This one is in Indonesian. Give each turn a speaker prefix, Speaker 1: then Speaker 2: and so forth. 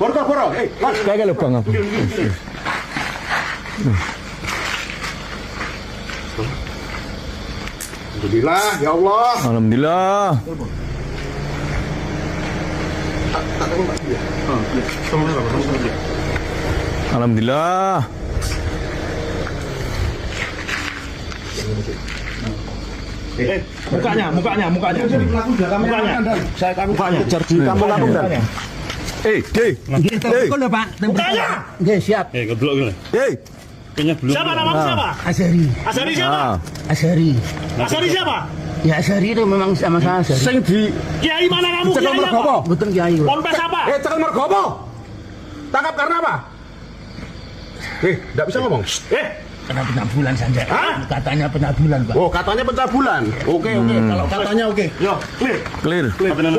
Speaker 1: Boro. Mas.
Speaker 2: Kayak lubang apa?
Speaker 1: Alhamdulillah, ya Allah.
Speaker 2: Alhamdulillah. Alhamdulillah.
Speaker 3: Mukanya. Mukanya. Saya kamu kejar di kampung dan.
Speaker 2: Tempel lho, Pak.
Speaker 3: Mukanya.
Speaker 4: Nggih, siap.
Speaker 3: Keblok gitu. Kayaknya belum. Siapa nama siapa?
Speaker 4: Azhari.
Speaker 3: Azhari siapa?
Speaker 4: Azhari.
Speaker 3: Azhari siapa?
Speaker 4: Ya Azhari itu memang sama saya Azhari.
Speaker 1: Sing di
Speaker 3: Kiai mana kamu?
Speaker 1: Cekel
Speaker 3: Kiai apa?
Speaker 1: Mergopo.
Speaker 4: Betul Kiai.
Speaker 3: Ponpes apa?
Speaker 1: Cekel Mergopo. Tangkap karena apa? Enggak bisa ngomong.
Speaker 4: Kena pencabulan saja.
Speaker 1: Hah?
Speaker 4: Katanya pencabulan, Pak.
Speaker 1: Oh, katanya pencabulan. Oke. Kalau katanya oke.
Speaker 3: Yo, clear.
Speaker 2: Clear.